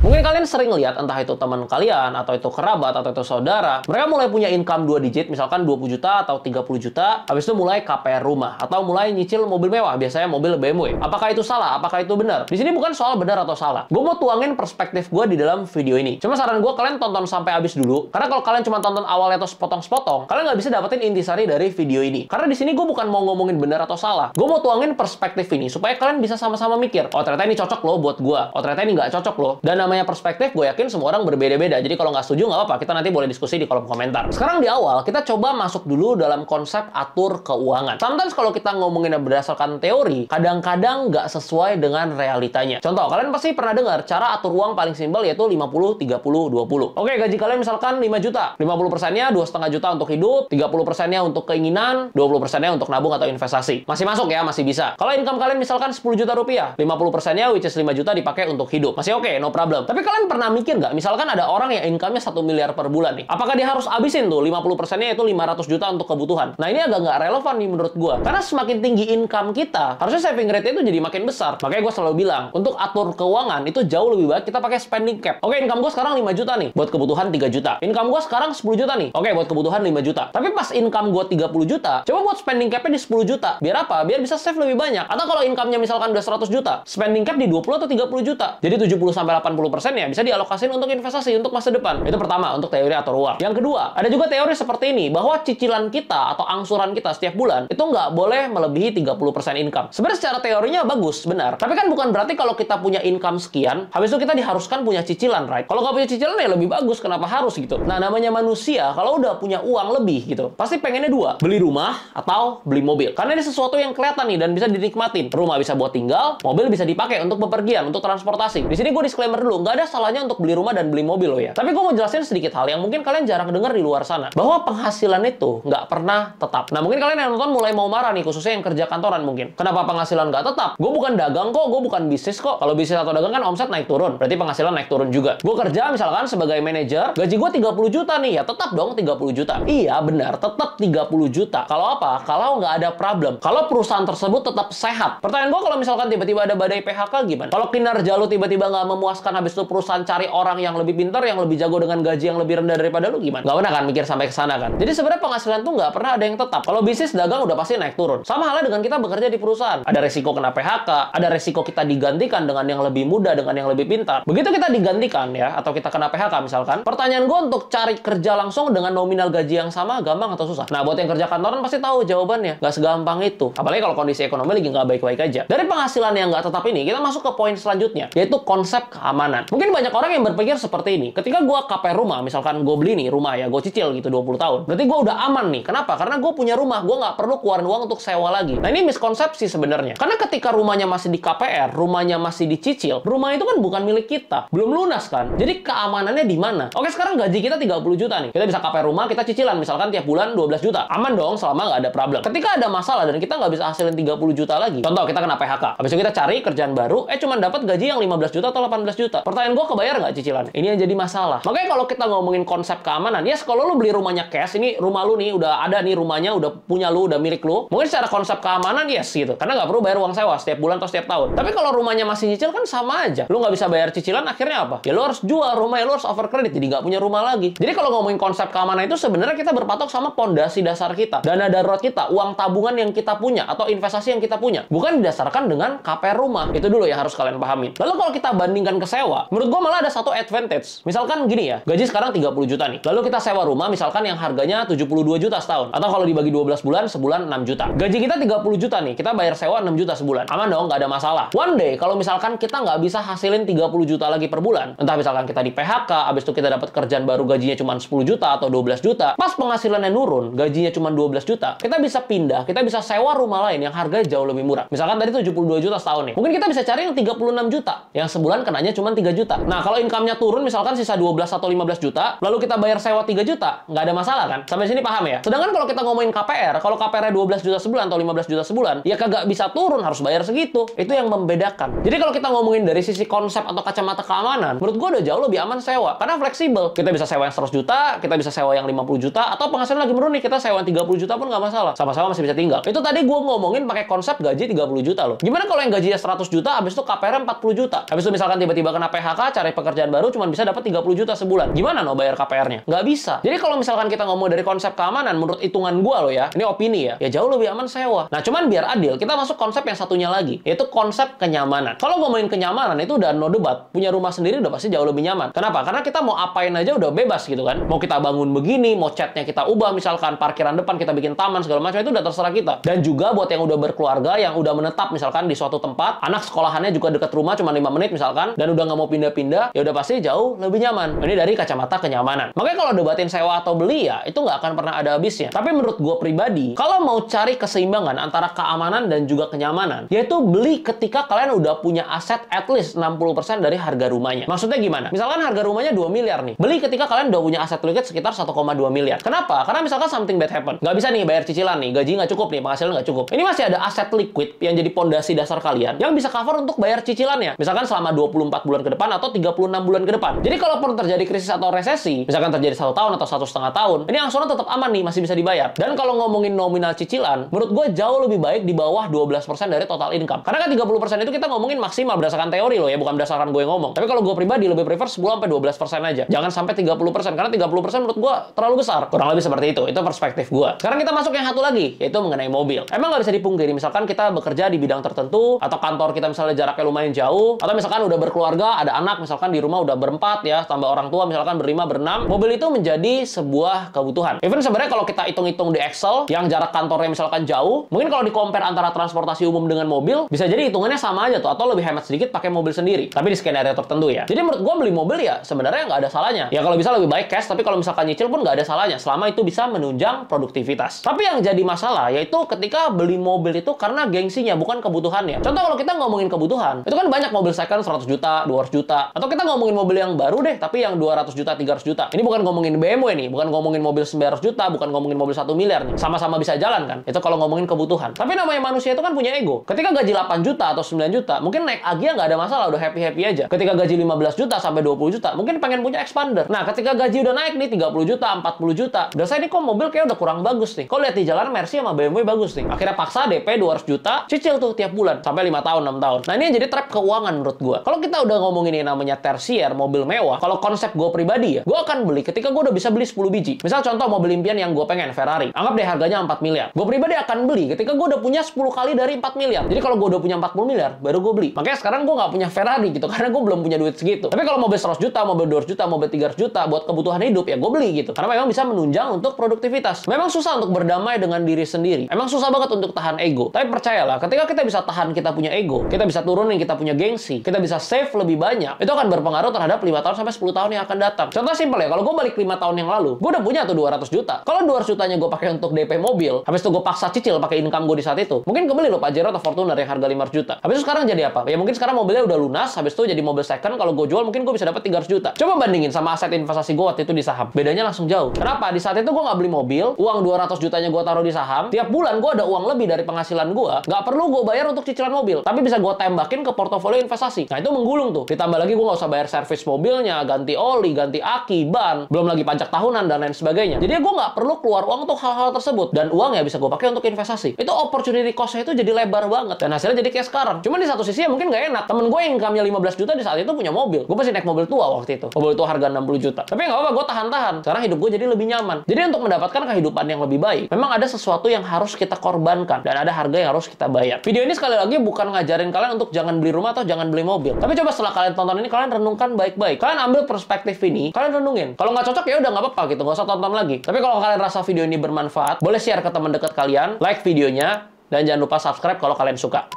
Mungkin kalian sering lihat entah itu teman kalian, atau itu kerabat, atau itu saudara, mereka mulai punya income 2 digit, misalkan 20 juta atau 30 juta, habis itu mulai KPR rumah, atau mulai nyicil mobil mewah, biasanya mobil BMW. Apakah itu salah? Apakah itu benar? Di sini bukan soal benar atau salah. Gue mau tuangin perspektif gue di dalam video ini. Cuma saran gue kalian tonton sampai habis dulu, karena kalau kalian cuma tonton awalnya atau sepotong-sepotong, kalian nggak bisa dapetin intisari dari video ini. Karena di sini gue bukan mau ngomongin benar atau salah. Gue mau tuangin perspektif ini supaya kalian bisa sama-sama mikir, oh ternyata ini cocok loh buat gue, oh ternyata ini nggak cocok loh. Dan namanya perspektif, gue yakin semua orang berbeda-beda. Jadi kalau nggak setuju nggak apa-apa, kita nanti boleh diskusi di kolom komentar. Sekarang di awal kita coba masuk dulu dalam konsep atur keuangan. Sometimes kalau kita ngomongin berdasarkan teori, kadang-kadang nggak sesuai dengan realitanya. Contoh, kalian pasti pernah dengar cara atur uang paling simpel yaitu 50, 30, 20. Oke, gaji kalian misalkan 5 juta. 50%-nya 2,5 juta untuk hidup, 30%-nya untuk keinginan, 20%-nya untuk nabung atau investasi. Masih masuk ya, masih bisa. Kalau income kalian misalkan 10 juta rupiah, 50%-nya which is 5 juta dipakai untuk hidup. Masih oke, no problem. Tapi kalian pernah mikir nggak? Misalkan ada orang yang income-nya 1 miliar per bulan nih. Apakah dia harus habisin tuh 50%-nya yaitu 500 juta untuk kebutuhan? Nah, ini agak nggak relevan nih menurut gua. Karena semakin tinggi income kita, harusnya saving rate-nya itu jadi makin besar. Makanya gua selalu bilang, untuk atur keuangan itu jauh lebih baik kita pakai spending cap. Oke, income gua sekarang 5 juta nih, buat kebutuhan 3 juta. Income gua sekarang 10 juta nih. Oke, buat kebutuhan 5 juta. Tapi pas income gua 30 juta, coba buat spending cap-nya di 10 juta. Biar apa? Biar bisa save lebih banyak. Atau kalau income-nya misalkan udah 100 juta, spending cap di 20 atau 30 juta. Jadi 70-80% bisa dialokasiin untuk investasi untuk masa depan. Itu pertama, untuk teori atur uang. Yang kedua, ada juga teori seperti ini, bahwa cicilan kita atau angsuran kita setiap bulan itu nggak boleh melebihi 30% income. Sebenarnya secara teorinya bagus, benar. Tapi kan bukan berarti kalau kita punya income sekian, habis itu kita diharuskan punya cicilan, right? Kalau nggak punya cicilan ya lebih bagus, kenapa harus gitu? Nah, namanya manusia, kalau udah punya uang lebih gitu, pasti pengennya dua, beli rumah atau beli mobil. Karena ini sesuatu yang kelihatan nih dan bisa dinikmatin. Rumah bisa buat tinggal, mobil bisa dipakai untuk bepergian, untuk transportasi. Di sini gue disclaimer dulu, nggak ada salahnya untuk beli rumah dan beli mobil loh ya. Tapi gue mau jelasin sedikit hal yang mungkin kalian jarang dengar di luar sana, bahwa penghasilan itu nggak pernah tetap. Nah, mungkin kalian yang nonton mulai mau marah nih, khususnya yang kerja kantoran mungkin. Kenapa penghasilan nggak tetap? Gue bukan dagang kok, gue bukan bisnis kok. Kalau bisnis atau dagang kan omset naik turun, berarti penghasilan naik turun juga. Gue kerja misalkan sebagai manajer, gaji gue 30 juta nih, ya tetap dong 30 juta. Iya benar, tetap 30 juta. Kalau apa? Kalau nggak ada problem. Kalau perusahaan tersebut tetap sehat. Pertanyaan gue, kalau misalkan tiba-tiba ada badai PHK gimana? Kalau kinerja lu tiba-tiba nggak memuaskan, habis itu perusahaan cari orang yang lebih pintar, yang lebih jago dengan gaji yang lebih rendah daripada lu gimana? Nggak pernah kan mikir sampai ke sana kan? Jadi sebenarnya penghasilan tuh nggak pernah ada yang tetap. Kalau bisnis dagang udah pasti naik turun. Sama halnya dengan kita bekerja di perusahaan. Ada resiko kena PHK, ada resiko kita digantikan dengan yang lebih muda, dengan yang lebih pintar. Begitu kita digantikan ya, atau kita kena PHK misalkan, pertanyaan gue untuk cari kerja langsung dengan nominal gaji yang sama, gampang atau susah? Nah, buat yang kerja kantoran pasti tahu jawabannya. Nggak segampang itu. Apalagi kalau kondisi ekonomi lagi nggak baik-baik aja. Dari penghasilan yang nggak tetap ini, kita masuk ke poin selanjutnya, yaitu konsep keamanan. Mungkin banyak orang yang berpikir seperti ini. Ketika gue KPR rumah, misalkan gue beli nih rumah ya, gue cicil gitu 20 tahun. Berarti gue udah aman nih. Kenapa? Karena gue punya rumah, gue nggak perlu keluarin uang untuk sewa lagi. Nah, ini miskonsepsi sebenarnya. Karena ketika rumahnya masih di KPR, rumahnya masih dicicil, rumah itu kan bukan milik kita. Belum lunas kan? Jadi keamanannya di mana? Oke, sekarang gaji kita 30 juta nih. Kita bisa KPR rumah, kita cicilan misalkan tiap bulan 12 juta. Aman dong selama nggak ada problem. Ketika ada masalah dan kita nggak bisa hasilin 30 juta lagi. Contoh, kita kena PHK. Habis itu kita cari kerjaan baru, cuma dapat gaji yang 15 juta atau 18 juta. Pertanyaan gue, kebayar nggak cicilan? Ini yang jadi masalah. Makanya kalau kita ngomongin konsep keamanan, yes, kalau lu beli rumahnya cash, ini rumah lu nih, udah ada nih rumahnya, udah punya lu, udah milik lu. Mungkin secara konsep keamanan, yes gitu. Karena nggak perlu bayar uang sewa setiap bulan atau setiap tahun. Tapi kalau rumahnya masih nyicil kan sama aja. Lu nggak bisa bayar cicilan, akhirnya apa? Ya lu harus jual rumah, ya lu harus over credit, jadi nggak punya rumah lagi. Jadi kalau ngomongin konsep keamanan itu sebenarnya kita berpatok sama pondasi dasar kita, dana darurat kita, uang tabungan yang kita punya, atau investasi yang kita punya. Bukan didasarkan dengan KPR rumah. Itu dulu ya harus kalian pahamin. Lalu kalau kita bandingkan ke sewa, menurut gua malah ada satu advantage. Misalkan gini ya, gaji sekarang 30 juta nih. Lalu kita sewa rumah misalkan yang harganya 72 juta setahun. Atau kalau dibagi 12 bulan, sebulan 6 juta. Gaji kita 30 juta nih, kita bayar sewa 6 juta sebulan. Aman dong, nggak ada masalah. One day, kalau misalkan kita nggak bisa hasilin 30 juta lagi per bulan, entah misalkan kita di PHK, abis itu kita dapat kerjaan baru gajinya cuma 10 juta atau 12 juta, pas penghasilannya nurun, gajinya cuma 12 juta, kita bisa pindah, kita bisa sewa rumah lain yang harganya jauh lebih murah. Misalkan tadi 72 juta setahun nih. Mungkin kita bisa cari yang 36 juta, yang sebulan kenanya cuma 3 juta. Nah, kalau income-nya turun misalkan sisa 12 atau 15 juta, lalu kita bayar sewa 3 juta, nggak ada masalah kan? Sampai sini paham ya? Sedangkan kalau kita ngomongin KPR, kalau KPR-nya 12 juta sebulan atau 15 juta sebulan, ya kagak bisa turun, harus bayar segitu. Itu yang membedakan. Jadi kalau kita ngomongin dari sisi konsep atau kacamata keamanan, menurut gua udah jauh lebih aman sewa. Karena fleksibel. Kita bisa sewa yang 100 juta, kita bisa sewa yang 50 juta, atau penghasilan lagi menurun nih, kita sewa yang 30 juta pun nggak masalah. Sama-sama masih bisa tinggal. Itu tadi gua ngomongin pakai konsep gaji 30 juta loh. Gimana kalau yang gajinya 100 juta, habis itu KPR 40 juta? Habis itu misalkan tiba-tiba kena PHK, cari pekerjaan baru, cuma bisa dapat 30 juta sebulan. Gimana no bayar KPR-nya? Nggak bisa. Jadi kalau misalkan kita ngomong dari konsep keamanan, menurut hitungan gua loh ya, ini opini ya jauh lebih aman sewa. Nah, cuman biar adil, kita masuk konsep yang satunya lagi, yaitu konsep kenyamanan. Kalau ngomongin kenyamanan, itu udah no debat. Punya rumah sendiri udah pasti jauh lebih nyaman. Kenapa? Karena kita mau apain aja udah bebas gitu kan. Mau kita bangun begini, mau catnya kita ubah, misalkan parkiran depan kita bikin taman, segala macam, itu udah terserah kita. Dan juga buat yang udah berkeluarga, yang udah menetap misalkan di suatu tempat, anak sekolahannya juga dekat rumah cuma 5 menit misalkan, dan udah nggak mau pindah-pindah, ya udah pasti jauh lebih nyaman. Ini dari kacamata kenyamanan. Makanya kalau debatin sewa atau beli ya, itu nggak akan pernah ada habisnya. Tapi menurut gue pribadi, kalau mau cari keseimbangan antara keamanan dan juga kenyamanan, yaitu beli ketika kalian udah punya aset at least 60% dari harga rumahnya. Maksudnya gimana? Misalkan harga rumahnya 2 miliar nih. Beli ketika kalian udah punya aset liquid sekitar 1,2 miliar. Kenapa? Karena misalkan something bad happen. Nggak bisa nih bayar cicilan nih, gaji nggak cukup nih, penghasilan nggak cukup. Ini masih ada aset liquid yang jadi pondasi dasar kalian yang bisa cover untuk bayar cicilannya. Misalkan selama 24 bulan ke depan atau 36 bulan ke depan. Jadi kalaupun terjadi krisis atau resesi, misalkan terjadi 1 tahun atau 1,5 tahun, ini angsuran tetap aman nih, masih bisa dibayar. Dan kalau ngomongin nominal cicilan, menurut gue jauh lebih baik di bawah 12% dari total income. Karena kan 30% itu kita ngomongin maksimal berdasarkan teori loh ya, bukan berdasarkan gue yang ngomong. Tapi kalau gue pribadi lebih prefer 10-12% aja. Jangan sampai 30%, karena 30% menurut gue terlalu besar. Kurang lebih seperti itu perspektif gue. Sekarang kita masuk yang satu lagi, yaitu mengenai mobil. Emang nggak bisa dipungkiri, misalkan kita bekerja di bidang tertentu, atau kantor kita misalnya jaraknya lumayan jauh, atau misalkan udah berkeluarga, ada anak, misalkan di rumah udah berempat ya, tambah orang tua misalkan berlima, berenam, mobil itu menjadi sebuah kebutuhan. Even sebenarnya kalau kita hitung-hitung di Excel, yang jarak kantornya misalkan jauh, mungkin kalau di-compare antara transportasi umum dengan mobil, bisa jadi hitungannya sama aja tuh, atau lebih hemat sedikit pakai mobil sendiri. Tapi di skenario tertentu ya. Jadi menurut gue beli mobil ya sebenarnya nggak ada salahnya. Ya kalau bisa lebih baik cash, tapi kalau misalkan nyicil pun nggak ada salahnya, selama itu bisa menunjang produktivitas. Tapi yang jadi masalah yaitu ketika beli mobil itu karena gengsinya, bukan kebutuhannya. Contoh kalau kita ngomongin kebutuhan, itu kan banyak mobil second 100 juta, 200 juta. Atau kita ngomongin mobil yang baru deh, tapi yang 200 juta, 300 juta. Ini bukan ngomongin BMW nih, bukan ngomongin mobil 900 juta, bukan ngomongin mobil 1 miliar nih. Sama-sama bisa jalan kan? Itu kalau ngomongin kebutuhan. Tapi namanya manusia itu kan punya ego. Ketika gaji 8 juta atau 9 juta, mungkin naik Agya nggak ada masalah, udah happy-happy aja. Ketika gaji 15 juta sampai 20 juta, mungkin pengen punya expander. Nah, ketika gaji udah naik nih 30 juta, 40 juta, udah saya nih kok mobil kayak udah kurang bagus nih. Kok lihat di jalan Mercy sama BMW bagus nih. Akhirnya paksa DP 200 juta, cicil tuh tiap bulan sampai 5 tahun, 6 tahun. Nah, ini yang jadi trap keuangan menurut gua. Kalau kita udah ngomongin ini namanya tersier, mobil mewah, kalau konsep gua pribadi ya, gua akan beli ketika gua udah bisa beli 10 biji. Misal contoh mobil impian yang gua pengen, Ferrari. Anggap deh harganya 4 miliar. Gua pribadi akan beli ketika gua udah punya 10 kali dari 4 miliar. Jadi kalau gua udah punya 40 miliar, baru gua beli. Makanya sekarang gua nggak punya Ferrari gitu, karena gua belum punya duit segitu. Tapi kalau mobil 100 juta, mobil 200 juta, mobil 300 juta buat kebutuhan hidup, ya gua beli gitu. Karena memang bisa menunjang untuk produktivitas. Memang susah untuk berdamai dengan diri sendiri. Emang susah banget untuk tahan ego. Tapi percayalah, ketika kita bisa tahan kita punya ego, kita bisa turunin kita punya gengsi, kita bisa save lebih banyak, itu akan berpengaruh terhadap 5 tahun sampai 10 tahun yang akan datang. Contoh simpel ya, kalau gue balik 5 tahun yang lalu, gue udah punya tuh 200 juta. Kalau 200 jutanya gue pakai untuk DP mobil, habis itu gue paksa cicil pakai income gue di saat itu, mungkin kebeli loh Pajero atau Fortuner yang harga 500 juta. Habis itu sekarang jadi apa? Ya mungkin sekarang mobilnya udah lunas, habis itu jadi mobil second, kalau gue jual mungkin gue bisa dapat 300 juta. Coba bandingin sama aset investasi gue waktu itu di saham. Bedanya langsung jauh. Kenapa? Di saat itu gue nggak beli mobil, uang 200 jutanya gue taruh di saham, tiap bulan gue ada uang lebih dari penghasilan gue, nggak perlu gue bayar untuk cicilan mobil, tapi bisa gue tembakin ke portofolio investasi. Nah itu menggulung tuh. Ditambah lagi gue nggak usah bayar servis mobilnya, ganti oli, ganti aki, ban, belum lagi pajak tahunan dan lain sebagainya. Jadi gue nggak perlu keluar uang untuk hal-hal tersebut, dan uang ya bisa gue pakai untuk investasi. Itu opportunity cost-nya itu jadi lebar banget, dan hasilnya jadi kayak sekarang. Cuman di satu sisi ya mungkin nggak enak. Temen gue yang income-nya 15 juta di saat itu punya mobil. Gue pasti naik mobil tua waktu itu. Mobil tua harga 60 juta. Tapi nggak apa-apa, gue tahan-tahan. Sekarang hidup gue jadi lebih nyaman. Jadi untuk mendapatkan kehidupan yang lebih baik, memang ada sesuatu yang harus kita korbankan, dan ada harga yang harus kita bayar. Video ini sekali lagi bukan ngajarin kalian untuk jangan beli rumah atau jangan beli mobil. Tapi coba setelah kalian tonton ini, kalian renungkan baik-baik. Kalian ambil perspektif ini, kalian renungin. Kalau nggak cocok ya udah nggak apa-apa gitu, nggak usah tonton lagi. Tapi kalau kalian rasa video ini bermanfaat, boleh share ke teman dekat kalian, like videonya, dan jangan lupa subscribe kalau kalian suka.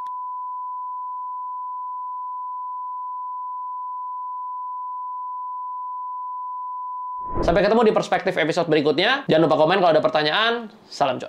Sampai ketemu di perspektif episode berikutnya. Jangan lupa komen kalau ada pertanyaan. Salam cuan.